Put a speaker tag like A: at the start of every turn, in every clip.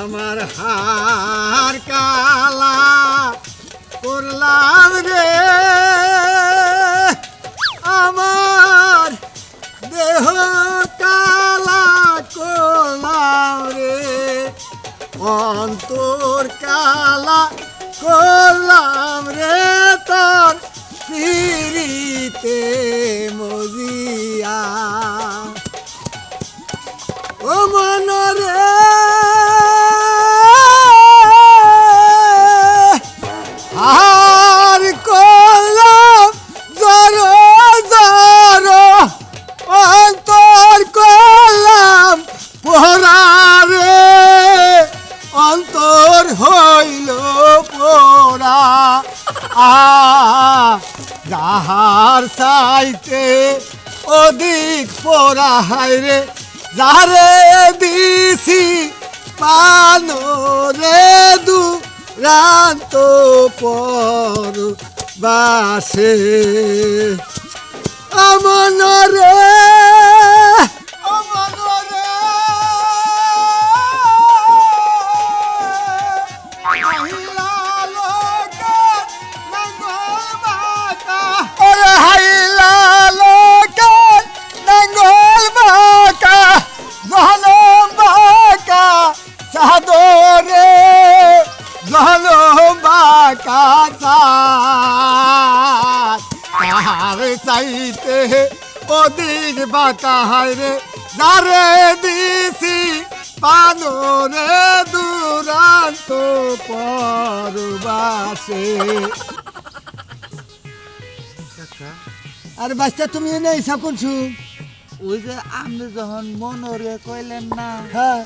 A: আমার হার কালা করলাম রে, আমার দেহ কালা করলাম রে, অন্তর কালা করলাম রে তোর পিরিতে মজিয়া। ও মনরে আর করলাম জর জর, অন্তর করলাম পোহরা রে, অন্তর হইল পোড়া। যাহার চাইতে অধিক পোড়া হায় রে, যারে দিছি পানো রে দুরান্ত পর বাসে। অমন রে অমন রে হাইলা লোকে নাঙ্গল বাঁকা, ওরে হাইলা লোকে নাঙ্গল বাঁকা, জহলম বাঁকা চাদরে, জহলম বাঁকা চাঁদ। তাহার চাইতে অধিক বাঁকা হায় রে, যারে দিছি পানো রে দুরান্ত পরবাসে। আরে বাচ্চা তুমি এনে হিসাব করছো?
B: ওই যে আপনি যখন মনরে কইলেন না,
A: হ্যাঁ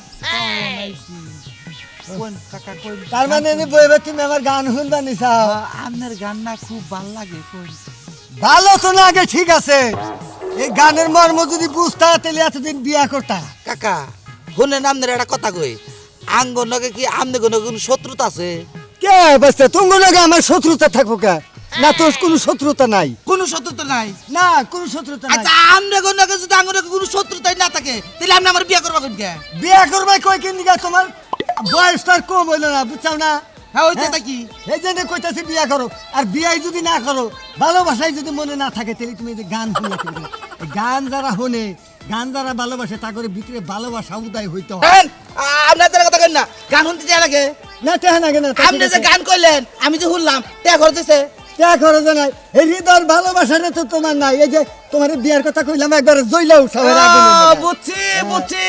B: কাকা কই
A: তার মানে বইবে তুমি আমার গান শুনবা নিছাও?
B: আপনার গান না খুব ভাল লাগে। কই
A: ভালো তো লাগে, ঠিক আছে, এই গানের মর্ম যদি বুঝতা তাহলে এতদিন বিয়া করতা।
B: কাকা শুনেন, আপনার একটা কথা কই, আঙ্গ নগে কি আমনে কোনো শত্রুতা আছে?
A: কে বাচ্চা তুমি নাকি আমার শত্রুতা থাকবো কে? না তোর কোনো শত্রুতা নাই।
B: কোনো শত্রুতা নাই?
A: না কোনো শত্রুতা নাই।
B: আচ্ছা আমনে কোনো যদি আঙ্গ নগে কোনো শত্রুতাই না থাকে, তাহলে আপনি আমার বিয়ে করবা কোন কে?
A: বিয়া করবে কই কেন দিগা? তোমার বয়সটা কম হইল না, বুঝছাও না?
B: হ্যাঁ ওইটা কি
A: এই জন্য কইতাছি বিয়া করো। আর বিয়াই যদি না করো, ভালোবাসাই যদি মনে না থাকে, তাহলে তুমি এই যে গান শুনে কি করবে? এই গান যারা শুনে, গান যারা ভালোবাসে, তা করে ভিতরে ভালোবাসা উদয় হইতে হয়।
B: আপনাদের কথা কই না, গান শুনতে যায় লাগে
A: না টেহা না কেন?
B: আপনি যে গান কইলেন আমি যে শুনলাম তে করতেছে
A: টেহা খরচ নাই। এই হৃদয়ের ভালোবাসাটা তো তোমার নাই। এই যে তোমার বিয়ার কথা কইলাম, একবার জইলা উঠাও।
B: বুঝছি বুঝছি,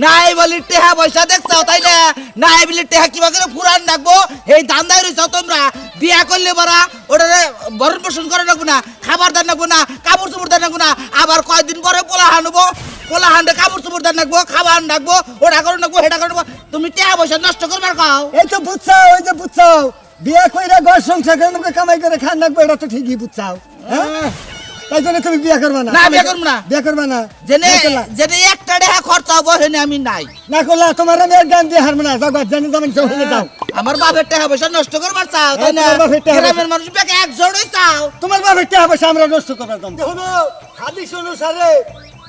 B: নাই বলি টেহা পয়সা দেখছাও তাই না? নাই বলি টেহা কিবা করে ফুরান রাখবো, এই ধান্দায় রইছাও তোমরা। বিয়া করলে বড়া ওটারে ভরণ পোষণ করে রাখবো না, খাবার দান রাখবো না, কাপড় চোপড় দান রাখবো না, আবার কয়দিন পরে পোলা হানবো, পোলা হান্ডে কাপড় চোপড় দান রাখবো, খাবার রাখবো, ওটা করে রাখবো, হেটা করে রাখবো। তুমি টেহা পয়সা নষ্ট করবার খাও।
A: এই তো বুঝছাও, এই যে বুঝছাও, বিয়া কইরা ঘর সংসার করে কামাই করে খান রাখবো, এটা তো ঠিকই বুঝছাও। হ্যাঁ তাই জন্য তুমি বিয়া করবা না?
B: না বিয়া করবো না।
A: বিয়া করবা না
B: জেনে জেনে একটা টেহা খরচা হবো, হেনে আমি নাই।
A: না করলা তোমার আমি এক গান দিয়ে হারবো না। জগৎ জানি তুমি চলে যাও।
B: আমার বাপের টাকা পয়সা নষ্ট করবার চাও তাই না?
A: তোমার বাপের টাকা
B: গ্রামের মানুষ ব্যাকে এক জোড়ই চাও।
A: তোমার বাপের টাকা পয়সা আমরা নষ্ট করবার দাম। শোনো, হাদিস অনুসারে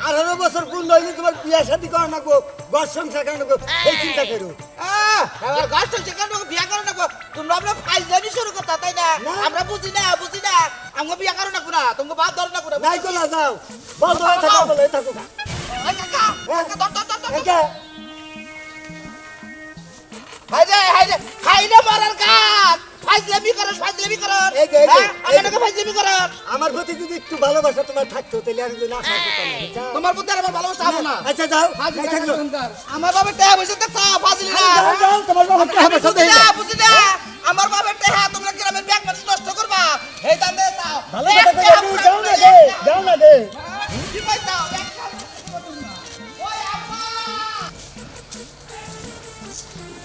A: 18 বছর পূর্ণ হইলে তোমার বিয়া শাদী করা নাকবো, ঘর সংসার করা নাকবো, এই চিন্তা করো।
B: আমার গাছ তো যেখানে বিয়া করো না, তোমরা আমরা ফাইল জানি শুরু করতা তাই না? আমরা বুঝি না বুঝি না, আমরা বিয়া করো না কোনা, তোমাকে বাদ ধরো না কোনা।
A: নাই তো না যাও, বন্ধ হয়ে থাকো, বলে থাকো।
B: এই কাকা, কাকা ধর ধর ধর।
A: একা
B: হাইরে হাইরে মারার কাজ, ফাইজলামি করস ফাইজলামি করস।
A: এই যে
B: আমাকে ফাইজলামি করস।
A: আমার প্রতি যদি একটু ভালোবাসা তোমার থাকতো, তাহলে আমি না থাকতাম না, বুঝছো?
B: তোমার প্রতি আমার ভালোবাসা হবে না।
A: আচ্ছা যাও,
B: ফাজিল
A: নাই থাকলো।
B: আমার বাবার টাকা পয়সা দেখছো ফাজিল না।
A: যাও, যাও, তোমার বাবার টাকা পয়সা
B: বুঝি
A: দেই
B: না
A: না।
B: বুঝি না, আমার বাবার টাকা তোমরা গ্রামের ব্যাংক মানুষ নষ্ট করবা, এই দাম দে দাও।
A: ভালো কথা কইয়া দিই, যাও না দে, যাও না দে।
B: কি পাই দাও একটা। ওই আম্মা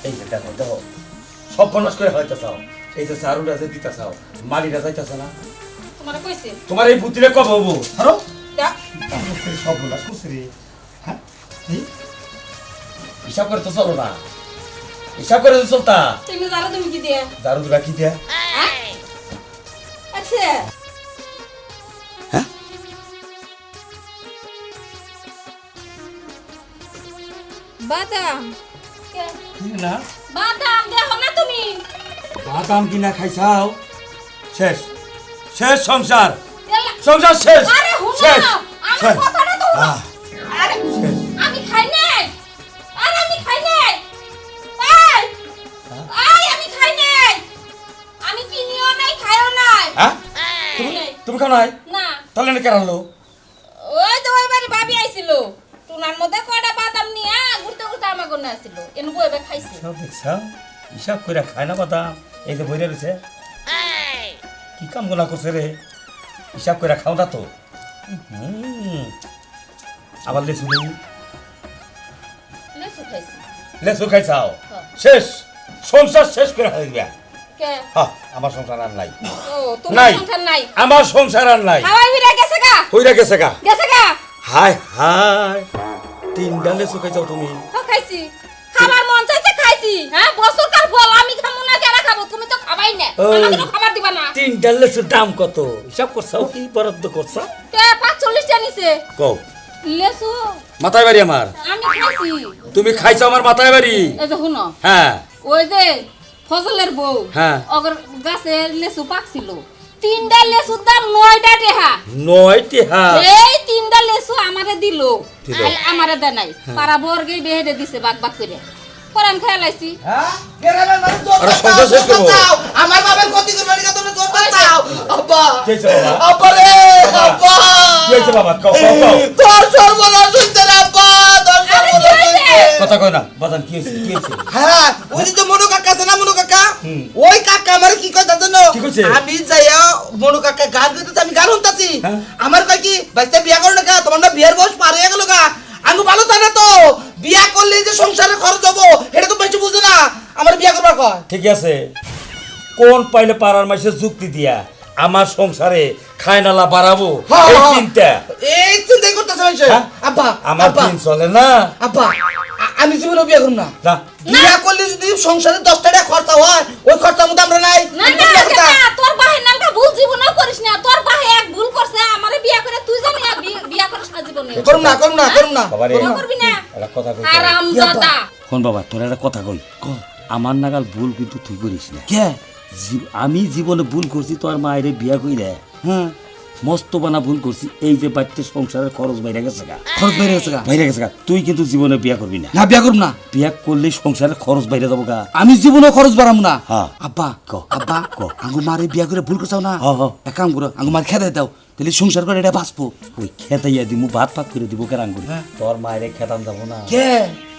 C: এই যে দেখো দেখো সব বনস করে হয়তো চাও, এই যে চারুটা যে দিতে চাও, মালিটা যাইতেছে না।
D: তোমারে কইছে
C: তোমার এই বুদ্ধিরে কব হবো ধরো
D: দা
C: সব বলাস কুসরি। হ্যাঁ হিসাব করে তো চলো না, হিসাব করে তো চলতা।
D: তুমি জানো তুমি কি দিয়ে
C: দারু দিবা কি দিয়া?
D: হ্যাঁ লাগছে
C: হ্যাঁ
D: বাদাম
C: না
D: বাদাম দেখো না তুমি
C: বাদাম কিনা খাইছাও শেষ শেষ সংসার
D: এলা-
C: সংসার শেষ
D: আরে হুনো
C: শেষ
D: আমার
C: শেষ।
D: কথাটা তো হুনো।
C: আহ,
D: আরে
C: শেষ।
D: আমি খাই নাই আরে আমি খাই নাই আমি খাই নাই আমি কিনিও নাই খাইও নাই
C: হ্যাঁ
D: খাই নাই।
C: তুমি খাও নাই
D: না
C: তাহলে না কেন আনলো
D: ওই তো ওই বাড়ি ভাবি আইছিল টুনার মধ্যে কয়টা বাদাম নিয়ে ঘুরতে ঘুরতে আমার কোনে আসছিল এনে বইবে খাইছে
C: সব দেখছা হিসাব করে খায় না বাদাম এই যে বইরে রয়েছে কি কাম গোনা করছে রে হিসাব করে খাও না তো আবার লেসু নেই
D: লেসু খাইছি
C: লেসু খাইছাও
D: হ্যাঁ।
C: শেষ সংসার শেষ করে দিবা
D: কে
C: হ্যাঁ আমার সংসার আর নাই
D: ও তোমার
C: নাই
D: সংসার নাই
C: আমার সংসার আর নাই
D: হাওয়াই বিরা গেছে গা
C: হইরা গেছে গা
D: গেছে গা
C: হাই হাই তিনটা লেসু খাইছাও তুমি
D: খাইছি খাবার মন চাইছে খাইছি হ্যাঁ বছর কাল ফল আমি খামু না কেরা খাবো তুমি তো খাবাই না
C: ওই।
D: আমাকে তো খাবার দিবা না
C: তিনটা লেসুর দাম কত হিসাব করছাও কি বরাদ্দ করছা
D: কে 45 টা নিছে
C: কও
D: লেসু
C: মাথায় বাড়ি আমার
D: আমি খাইছি
C: তুমি খাইছো আমার মাথায় বাড়ি
D: এই যে শুনো
C: হ্যাঁ
D: ওই যে ফজলের বউ
C: হ্যাঁ।
D: অগর গাছে লেসু পাকছিল তিনটা লেসুর দাম 9টা টাকা
C: 9টি হ্যাঁ
D: এই তিনটা লেসু আমারে দিল
C: দিল।
D: আমারে দেয় নাই পাড়া বর্গে বেহেদে দিছে বাক বাক করে পরান খেয়াল আইছি
B: হ্যাঁ গ্রামের মানুষ জোর
C: আরে
B: দাও,
C: সংসার শেষ করবো।
B: দাও। আমার বাবার ক্ষতি করবে না তোমরা জোর দাও আব্বা
C: কি হয়েছে বাবা?
B: আব্বা রে আব্বা
C: কি হয়েছে বাবা কও কও কও
B: তোর সর্বনাশ হইছে রে আব্বা তোর
D: আরে কি
B: সর্বনাশ
D: হয়েছে?
B: হইছে
C: কথা কই না বাদাম কি হয়েছে কি হয়েছে
B: হ্যাঁ ওই যে মনু কাকা আছে না মনু কাকা
C: হুম।
B: ওই কাকা আমার কি কয় জানো
C: কি কইছে?
B: আমি যাইয়া মনু কাকা গান গাইতেছি আমি গান শুনতাছি
C: হ্যাঁ।
B: আমার কয় কি বাইতে বিয়া করো না কা তোমার না বিয়ার বয়স পার হয়ে গেল গা আমি ভালো জানা তো বিয়া করলে যে সংসারে খরচ হবো এটা তো বেশি বুঝো না আমার বিয়া করবার কয়
C: ঠিক আছে কোন পাইলে পাড়ার মাসে যুক্তি দিয়া আমার সংসারে খায় নালা বাড়াবো
B: হ্যাঁ,
C: এই
B: হ্যাঁ।
C: চিন্তা
B: এই চিন্তাই করতেছে মানুষ
C: হ্যাঁ?
B: আব্বা
C: আমার
B: আব্বা
C: দিন চলে না
B: আব্বা আমি জীবনে বিয়া করব না
C: না
B: বিয়া করলে যদি সংসারে 10 টাকা খরচা হয় ওই খরচার মধ্যে আমরা নাই
D: না
B: আমি
D: না
B: বিয়া করতাম।
D: কাকা, তোর বাহে নামটা ভুল জীবনও করিস না তোর বাহে এক ভুল করছে আমারে বিয়া করে তুই জানি আর বিয়া করিস না জীবনে
B: করুম না করুম না করুম না
C: বাবা রে
D: বিয়া করবি না
C: একটা কথা কই
D: আরামজাদা
C: কোন বাবা তোর একটা কথা কই আমার নাগাল ভুল কিন্তু তুই করিস না
B: কে
C: আমি জীবনে ভুল করছি তোর মায়ের বিয়া কইরা হ্যাঁ মস্ত বানা ভুল করছি এই যে বাড়িতে সংসারের খরচ বাইরে গেছে গা
B: খরচ বেড়ে গেছে গা
C: বাইরে গেছে গা তুই কিন্তু জীবনে বিয়া করবি না
B: না বিয়া করব না
C: বিয়া করলে সংসারের খরচ বাইরে যাবো গা
B: আমি জীবনে খরচ বাড়াম না
C: হ্যাঁ।
B: আব্বা
C: কও।
B: আব্বা
C: কও।
B: আঙ্গু মারে বিয়া করে ভুল করছাও না
C: হ্যাঁ, হ্যাঁ।
B: এক কাম করো আঙ্গু মার খেতে দাও তাহলে সংসার করে এটা বাঁচবো
C: ওই খেতাইয়া দিমু ভাত পাক করে দিব কেরাং করে
B: হ্যাঁ।
C: তোর মায়ের খেতাম যাবো না
B: কে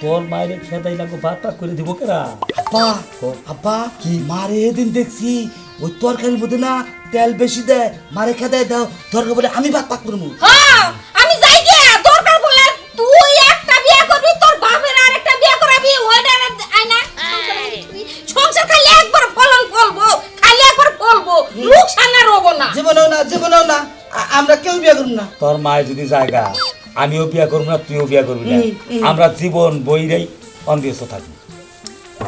C: তোর মায়ের খেতাই লাগবো ভাত পাক করে দিব কেরা
B: আব্বা
C: কও।
B: আব্বা কি মারে এদিন দেখছি ওই তরকারির মধ্যে না তেল বেশি দেয় মারে খেতে দাও দরকার বলে আমি ভাত পাক করবো
D: হ্যাঁ আমি যাই গে দরকার বলে তুই একটা বিয়া করবি তোর বাপের আরেকটা বিয়া করাবি ওইটা আইনা সংসার খালি একবার ফলন ফলবো খালি একবার ফলবো লোকসান আর হবো না
B: জীবনেও না আমরা কেউ বিয়া করব না
C: তোর মায়ের যদি জায়গা আমিও বিয়া করবো না তুইও বিয়া করবি না আমরা জীবন বইরাই অন্ধেস্ত থাকবি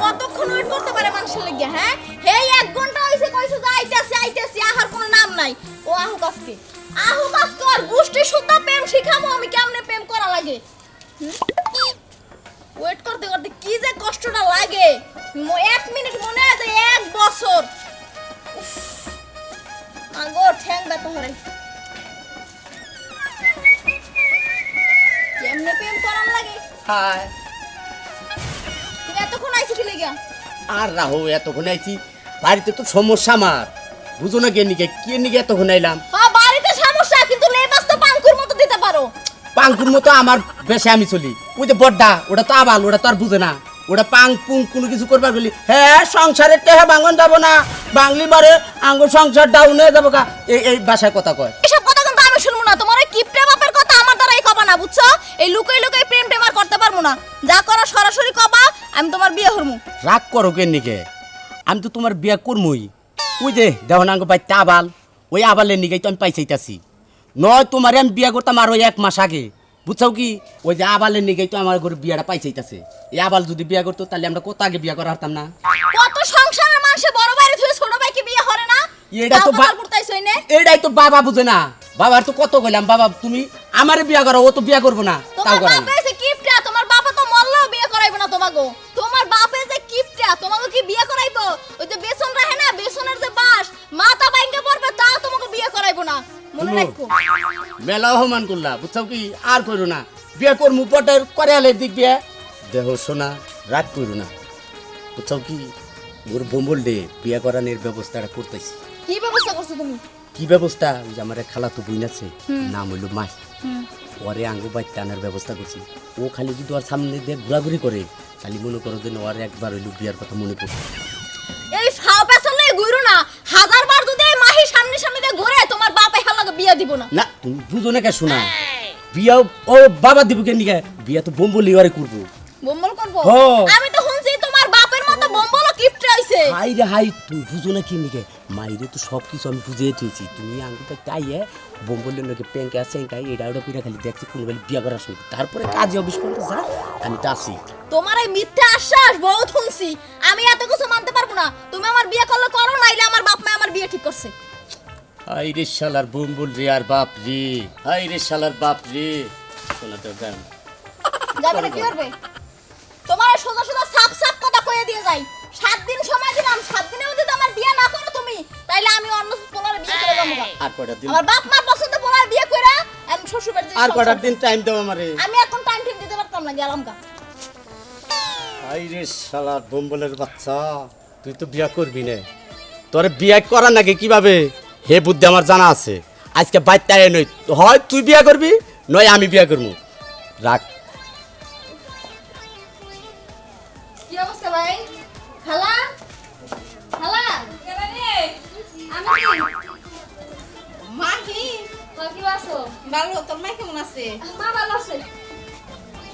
D: কতক্ষণ ওয়েট করতে পারে মানুষের লাগিয়া হ্যাঁ হেই 1 ঘন্টা হইছে কইছে যে আইতাছি আহার কোনো নাম নাই ও আহুক আজকে আর গোষ্ঠী শুদ্ধ প্রেম শিখামো আমি কেমনে প্রেম করা লাগে ওয়েট করতে করতে কি যে কষ্টটা লাগে 1 মিনিট মনে হয় যে 1 বছর উফ, আগো ঠ্যাং ব্যথা হরে কেমনে প্রেম করার লাগে
E: হায়
D: তুমি এতক্ষণ আইছো কি লাগিয়া
E: আর রাহো এতক্ষণ আইছি বাড়িতে তো সমস্যা আমার বুঝো না কে নিকে এতক্ষণ আইলাম
D: হ্যাঁ বাড়িতে সমস্যা কিন্তু লেবাস তো পাঙ্কুর মতো দিতে পারো
E: পাঙ্কুর মতো আমার বেশে আমি চলি ওই যে বড্ডা ওটা তো আবাল ওটা তো আর বুঝে না ওটা পাং পুং কোনো কিছু করবার গেলি হ্যাঁ সংসারের টেহা ভাঙন যাবো না বাংলি মারে আঙ্গুর সংসার ডাউন হয়ে যাবো গা এই ভাষায় কথা কয়
D: এসব কথা কিন্তু আমি শুনবো না তোমার ওই কিপটে বাপের কথা আমার দ্বারাই কবা না বুঝছো এই লুকাই লুকাই প্রেম টেম আর করতে পারবো না যা করো সরাসরি কবা আমি তোমার বিয়ে হরমু
E: রাগ করো কে নিকে আমি তো তোমার বিয়া করমই ওই যে দেহ নাঙ্গ বাইতে আবাল ওই আবালের নিকেই তো আমি পাইছাইতাছি নয় তোমারে আমি বিয়া করতাম আর ওই 1 মাস আগে বুঝছাও কি ওই যে আবালের নিকেই তো আমার ঘরে বিয়াটা পাইছাইতাছে এই আবাল যদি বিয়া করতো তাহলে আমরা কত আগে বিয়া করা হারতাম না
D: কত সংসারের মানুষে বড় বাইরে থুয়ে ছোট ভাইকে বিয়ে হরে না
E: এটা তো
D: তাও করতাইছই না
E: এইটাই তো বাবা বুঝে না। বাবার তো কত কইলাম, বাবা তুমি আমারে বিয়া করো, ও তো বিয়া করবো না, তাও
F: তোমার
E: করে না।
F: বাপে যে কিপটা, তোমার বাবা তো মরলেও বিয়ে করাইবো না তোমাগো। তোমার বাপে যে কিপটা, তোমাগো কি বিয়ে করাইবো? ওই যে বেসন রাখে না, বেসনের যে বাঁশ, মাথা ভাঙে পড়বে, তাও তোমাকে বিয়ে করাইবো না, মনে রাখো।
E: মেলা অপমান করলা, বুঝছো কি? আর করো না, বিয়া করমু পটের করে আলে দিক বিয়া দেহ শোনা, রাগ করো না, বুঝছো কি? ওর বোম্বল দে বিয়া করানোর ব্যবস্থাটা করতেছি।
F: কি ব্যবস্থা করছো তুমি?
E: কি ব্যবস্থা? ওই যে আমার এক খালাতো বোন আছে, নাম হইল মাই, ওরে আঙ্গু বাইতে আনার ব্যবস্থা করছি। ও খালি যদি ওর সামনে দিয়ে ঘোরাঘুরি করে, খালি মনে করো যে ওর একবার হইলো বিয়ার কথা মনে পড়ছে।
F: এই ফাও পেছনে ঘুরো না, হাজারবার যদি এই মাহি সামনে সামনে দিয়ে ঘুরে, তোমার বাপে হালাকে বিয়ে দিব না।
E: না তুমি বুঝো না কে শোনা, বিয়া ও বাবা দিব কেন নিকে? বিয়া তো বোম্বলি ওরে করবো।
F: বম্বল করব?
E: হো।
F: আমি তো শুনছি তোমার বাপের মতো বম্বলও কিপটা হইছে।
E: হাই রে হাই, তুমি বুঝো না কি নিকে? মাইরে তো সব কিছু আমি বুঝিয়ে দিয়েছি। তুমি আঙ্গুটা চাইয়ে বোম্বলের নাকি প্যাঙ্কে আছে এটা ওটা করে খালি দেখছি কোনো বেলা বিয়া করার সময়, তারপরে কাজে অফিস পর্যন্ত যা, আমি তো আসি।
F: তোমার এই মিথ্যা আশ্বাস বহুত শুনছি, আমি এত কিছু মানতে পারবো না। তুমি আমার বিয়ে করলে করো, নাইলে আমার বাপ মা আমার বিয়ে ঠিক করছে।
E: হাই রে শালার বোম্বল রে আর বাপ রে, হাই রে শালার বাপ রে। শোনা তো গান
F: যাবে না কি করবে? তোমার সোজা সোজা সাপ সাপ কথা কয়ে দিয়ে যাই। 7 দিন সময় দিলাম, 7 দিনের মধ্যে যদি আমার বিয়ে না করো তুমি, তাইলে আমি অন্য পোলার বিয়ে করে যাবো।
E: আর কয়টা দিন,
F: আমার বাপ মা পছন্দ পোলার বিয়ে করে আমি শ্বশুর বাড়িতে
E: আর কয়টা দিন টাইম দাও আমারে।
F: আমি এখন টাইম ঠিক দিতে পারতাম না, গেলাম গা।
E: হাই রে শালার বোম্বলের বাচ্চা, তুই তো বিয়া করবি না, তোর বিয়া করা নাকি কিভাবে হে বুদ্ধি আমার জানা আছে। আজকে বাইতে আয় নই, হয় তুই বিয়া করবি নয় আমি বিয়া করবো। রাখ।
F: কি অবস্থা ভাই? খালা খালা আমি
D: মাহি
F: কি আছো?
D: ভালো, তোর মা কেমন আছে?
F: মা ভালো আছে।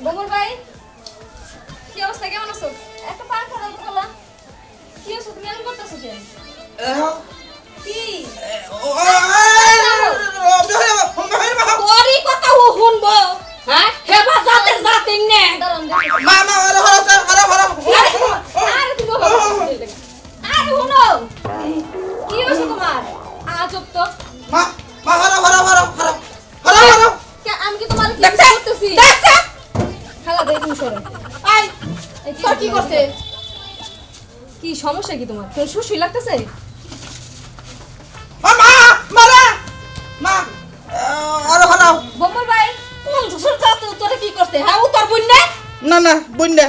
F: বমর ভাই কি অবস্থা, কেমন আছো? একটা পাখা দাও খালা। কি আছো তুমি, এমন করতেছো কেন? কি
D: তোরই কথা শুনবো, হ্যাঁ? হেফাজতের জাতিং নে।
F: দাঁড়ান
B: মা মা ওরে হরছে হরা হরা
F: আরে তুমি আরে শুনো, কি হয়েছে তোমার? আজব তো।
B: মা মা হরা হরা হরা হরা হরা হরা
F: আমি কি তোমার কি
D: দেখছে?
F: করতেছি?
D: দেখছে?
F: খালা দেখ তুমি সরো।
D: আই,
F: এই
D: তোর কি করছে?
F: কি সমস্যা কি তোমার? তোর সুসুই লাগতেছে?
B: মা মারা মা হরা হরা
F: বম্বর ভাই
D: কোন শ্বশুর জাত তোরে কি করছে? হ্যাঁ, ও তোর বোন না?
B: না না বুঝলে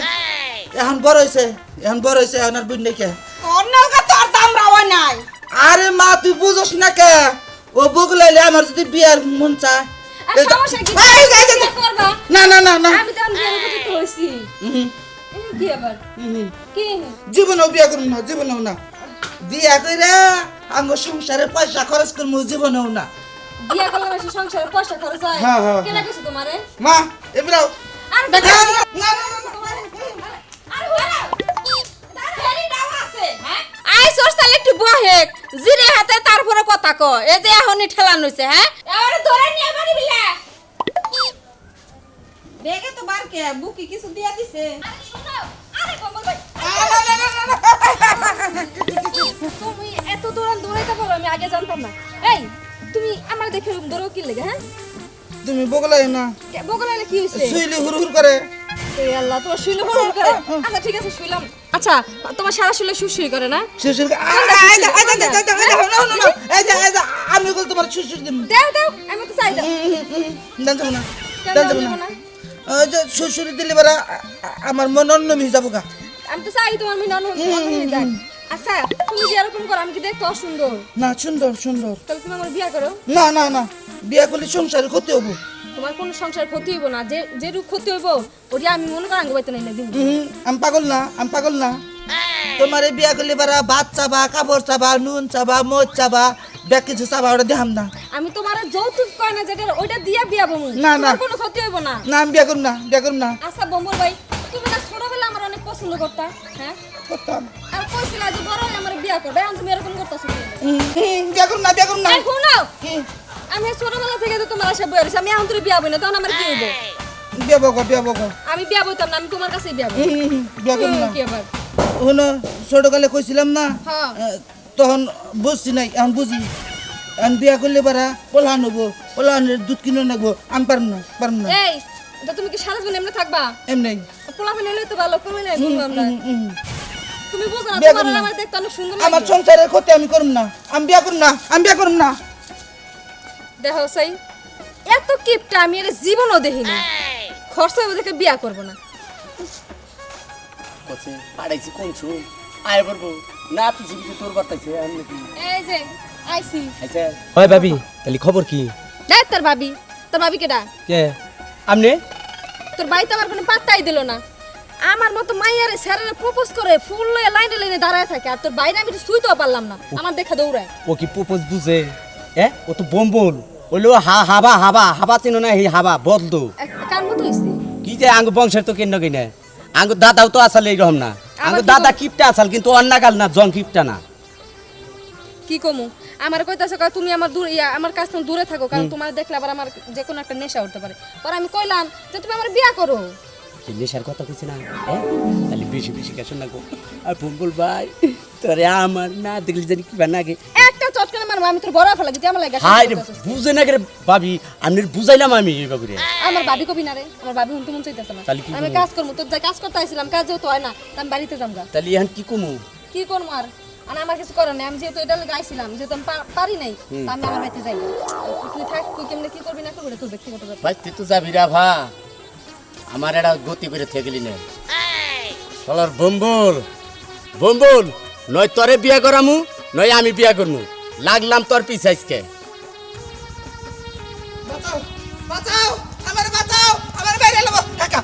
B: এখন বড় হইছে, এখন বড় হইছে, এখন আর বুঝলে কে?
D: অন্য তোর দাম রাওয়া নাই।
B: আরে মা তুই বুঝছ না কে? ও বগলাইলে আমার যদি বিয়ার মন চায়।
F: আর সমস্যা কি?
B: এই, এই, এই,
F: বিয়ে করবা?
B: না না না না
F: আমি তো আমি বিয়ের উপযুক্ত হইছি। কি আবার? কি?
B: জীবনেও বিয়া করুন না, জীবনেও না। বিয়া করে আঙ্গ সংসারে পয়সা খরচ করবো, জীবনেও না।
F: বিয়ে করলে বেশি সংসারে পয়সা খরচ হয়।
B: হ্যাঁ, হ্যাঁ,
F: কে লাগেছে তোমারে?
B: মা এবারে
F: আর
B: না না না
F: আর ওরা ফেরিটাও আছে, হ্যাঁ? আই সোর্স তাহলে একটু বহেক জিরে হাতে তারপরে কথা ক। এই যে এখনই ঠেলান হইছে, হ্যাঁ? এবারে ধরে নিয়ে বাড়ি বিলে।
D: বেগে তো বারকে বুকি কিছু দিয়া দিছে।
F: আরে শোনো, আরে বম্বল ভাই তুমি এত দৌড়ান দৌড়াইতে পারো, আমি আগে জানতাম না। এই তুমি আমার দেখে এরকম দৌড়ো কি লাগে, হ্যাঁ?
B: তুমি বগলাই না
F: বগলালে কি হইছে?
B: শুইলে হুর হুর করে।
F: এই আল্লাহ, তোমার শুইলে ফোন করে। আচ্ছা ঠিক আছে, শুইলাম। আচ্ছা তোমার সারা শুইলে সুসুই করে না?
B: শুশুর আমি বল তোমার শুশুর দিন
F: দাও দাও, আমি তো চাই দাও।
B: দেন যাবো না,
F: কেন
B: দেন
F: দাও
B: যাবো
F: দেবো
B: না।
F: না?
B: ওই যে শ্বশুর দিলে বারা আমার মন অন্য মিহি যাবো গা।
F: আমি তো চাই তোমার মিনন হয়ে যাক। আচ্ছা তুমি যে এরকম করো, আমি কি দেখতে অসুন্দর?
B: না সুন্দর সুন্দর।
F: তাহলে তুমি আমার বিয়ে করো।
B: না না না বিয়া করলে সংসারে ক্ষতি হবো।
F: তোমার কোনো সংসার ক্ষতি হইব না, যে রূপ ক্ষতি হইব ওটা আমি মনে করি আঙ্গ বাইতে নাই না দিন।
B: আমি পাগল না, আমি পাগল না। তোমার এই বিয়া করলে বারা ভাত চাবা, কাপড় চাবা, নুন চাবা, মদ চাবা, ব্যাগ কিছু চাবা, ওটা দেখাম না।
F: আমি তোমার যৌতুক কয় না যেটা ওইটা দিয়া বিয়া বমু।
B: না, না।
F: তোমার কোনো ক্ষতি হইব না।
B: না আমি বিয়া করুম না, বিয়া করুম না।
F: আচ্ছা বম্বর ভাই, তুমি না ছোটবেলা আমার অনেক পছন্দ করতা, হ্যাঁ?
B: করতাম।
F: আর কইছিলা যে বড় হলে আমার বিয়া করবে, এখন তুমি এরকম করতেছো কেন?
B: বিয়া করুম না, বিয়া করুম না।
F: এই শুনো, আমি ছোটবেলা থেকে তো তোমার আশা বই আছি, আমি এখন তোর বিয়া বই না, তখন আমার কি হইব?
B: বিয়া বকো, বিয়া বকো।
F: আমি বিয়া বইতাম না, আমি তোমার কাছেই বিয়া বই।
B: বিয়া করুম না।
F: কি আবার?
B: হলো ছোটকালে কইছিলাম না,
F: হ্যাঁ।
B: তখন বুঝছি নাই, এখন বুঝি। আমি বিয়া করলে পারা পোলাহান হবো, পোলাহানের দুধ কিনে নেবো, আমি পারম না
D: এই তো তুমি কি সারা জীবন এমনি থাকবা?
B: এমনি
D: পোলাপি নিলে তো ভালো কমে নাই আমরা। তুমি বুঝো না
B: বিয়া
D: তোমার
B: করবো না।
D: আমার দেখতে অনেক সুন্দর
B: আমার
D: লাগে।
B: সংসারের ক্ষতি আমি করুম না, আমি বিয়া করুম না
D: দেখো সাই এত কিপটা আমি এর জীবনও দেখিনি। খরচ হবে দেখে বিয়া করব না।
E: কছে পাড়াইছি কোন ছু আয় বলবো না পিছে পিছে তোর বার্তাইছে আমি কি
D: এই যে আইসি
E: আচ্ছা হয় ভাবি তাহলে খবর কি
D: দেখ তোর ভাবি কেডা?
E: কে আমনে
D: তোর ভাই তো আমার কোনো পাত্তাই দিল না। আমার মতো মাইয়ারে স্যারের প্রপোজ করে ফুল লয়ে লাইনে দাঁড়ায় থাকে, আর তোর বাইরে আমি সুইতেও পারলাম না, আমার দেখা দৌড়ায়।
E: ও কি প্রপোজ বুঝে ও তো বম্বল ওইলো হাবা চিনো না এই হাবা বদলো
D: কার মতো হইছে?
E: কি যে আঙ্গ বংশের তো কেন কিনে আঙ্গ দাদাও তো আসলে এইরকম না আঙ্গ
D: আবার কি
E: দাদা কিপটা আসাল কিন্তু অন্নাগাল না জং কিপটা না
D: কি কমু আমার কইতাছে কয় তুমি আমার দূর আমার কাছ থেকে দূরে থাকো, কারণ তোমার দেখলে আবার আমার যে কোনো একটা নেশা উঠতে পারে। পরে আমি কইলাম যে তুমি আমার বিয়া করো।
E: এই নেশার কথা কইছে না তাহলে বেশি বেশি কেন না গো আর বম্বল ভাই তোরে আমার না দেখলি জানি কি বানাগে
D: একটা চটকানে মারবো আমি তোর বড় ফেলা দিতে আমার লাগে।
E: হাই রে বুঝে না রে ভাবি আমি বুঝাইলাম আমি এই বাবুরে
D: আমার ভাবি কবি না রে, আমার ভাবি হুন মন চাইতেছে না।
E: তাহলে কি
D: আমি কাজ করবো, তোর যা কাজ করতে আইছিলাম কাজ যেহেতু হয় না তা আমি বাড়িতে যামগা।
E: তাহলে এখন কি কমু
D: কি করবো আর আমার কিছু করার নেই। আমি যেহেতু এটা গাইছিলাম, যেহেতু আমি পারি নাই, তা আমি আমার বাড়িতে যাই। তুই থাক, তুই কেমনে কি করবি না করবি তোর ব্যক্তিগত ব্যাপার।
E: ভাই তুই তো যাবি রা ভা আমার এটা গতি করে থেকেলি না চলার বম্বল নয় তোরে বিয়া করামু নয় আমি বিয়া করমু লাগলাম তোর পিছে আজকে
B: বাঁচাও আমার বাইরে লবো কাকা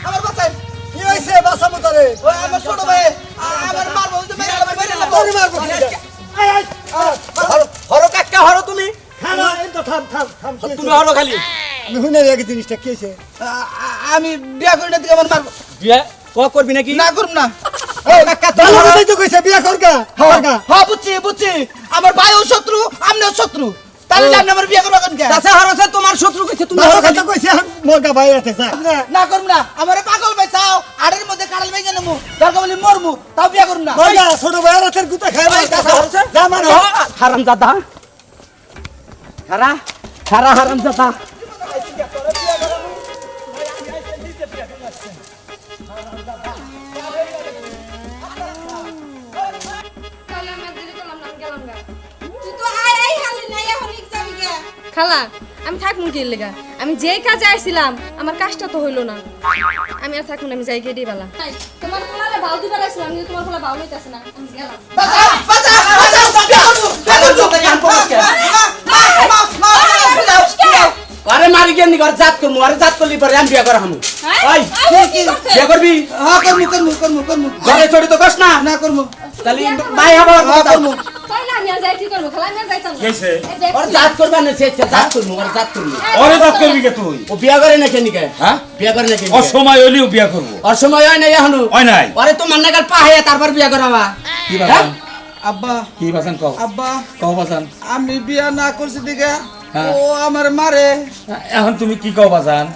B: আমার বাঁচাই
A: কি হইছে বাসামু তোরে?
B: ওই আমার ছোট ভাই আমার মারবো ওই যে বাইরে লবো
A: তোরে মারবো কি? আয় আয়
E: হরো কাকা হরো তুমি
A: খানা এত থাম কি
E: তুমি
A: হইছে?
E: হরো খালি
A: আমি শুনে আগে জিনিসটা কি হইছে?
B: আমি বিয়া করি না দিকে আমার মারবো
E: বিয়া করবি নাকি
B: না করুম না
A: ভালো কথাই তো কইছে বিয়া করগা করগা।
B: হ্যাঁ বুঝছি আমার ভাইও শত্রু আমরাও শত্রু তাহলে আপনি আমার বিয়া করবো কেন
E: চাচা হরো তোমার শত্রু কইছে তুমি
A: ভালো
E: হরো খালি
A: কথা কইছে মোরগা ভাই আছে যা।
B: না করুম না আমার পাগল ভাই চাও আড়ের মধ্যে কাড়াল ভেঙে নেবো দরকার বলি মরবো তাও বিয়া করুম না
A: মোরগা ছোট ভাই রাতের গুতা খায় মার কাছে। যা মার
E: হারাম দাদা হারাম দাদা
D: খালা আমি থাকবো কি লেগা? আমি যেই কাজে আইছিলাম আমার কাজটা তো হইলো না, আমি আর থাকবো না, আমি যাই গিয়ে দিয়ে বেলা। তোমার পোলারে ভাও দিবার আইছিলাম কিন্তু তোমার পোলা ভাও লইতাছে না, আমি গেলাম।
E: আরে মারি গেনি ঘর জাত করমু আরে জাত করলি পরে আমি বিয়া করা হামু ওই
D: কি করছে?
E: বিয়া করবি
B: হ্যাঁ করমু
E: ঘরে চড়ি তো কস না
B: না করমু
E: তাহলে ভাই হবো
D: কইলা আমি আর যাই কি করবো? খালা আমি আর যাইতাম না।
C: কি হইছে?
D: এই দেখ,
E: ওর জাত করবা না সে জাত করমু ওর জাত করমু
C: ওরে দাঁত করবি কে তুই?
E: ও বিয়া করে না কেন কে
C: হ্যাঁ?
E: বিয়া করে না কেন
C: অসময় হইলেও বিয়া করবো।
E: ওর সময় হয় না এখনো
C: হয় নাই।
E: আরে তো মান্নাকাল পাহে তারপর বিয়া করাবা
C: কি বাজান?
B: আব্বা
C: কি বাজান কও?
B: আব্বা
C: কও বাজান।
B: আমি বিয়া না করছি দিকে
C: হ্যাঁ।
B: ও আমার মারে
C: এখন তুমি কি কও বাজান?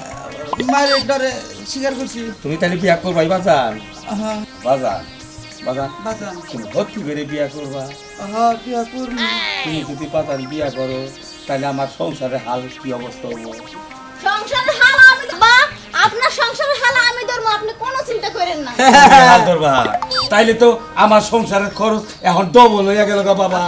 B: মায়ের ডরে স্বীকার করছি
C: তুমি তাহলে বিয়া করবাই বাজান?
B: হ্যাঁ
C: বাজান
B: বাজান
C: তুমি ভর্তি করে বিয়া করবা।
B: হ্যাঁ বিয়া করবো
C: তুমি যদি বাজান বিয়া করো তাহলে আমার সংসারের হাল কি অবস্থা হবো?
F: সংসারের হাল আমি বা আপনার সংসারের হাল আমি ধরবো, আপনি কোনো চিন্তা করেন না।
C: হাল ধরবা? তাইলে তো আমার সংসারের খরচ এখন ডবল হয়ে গেল গো বাবা।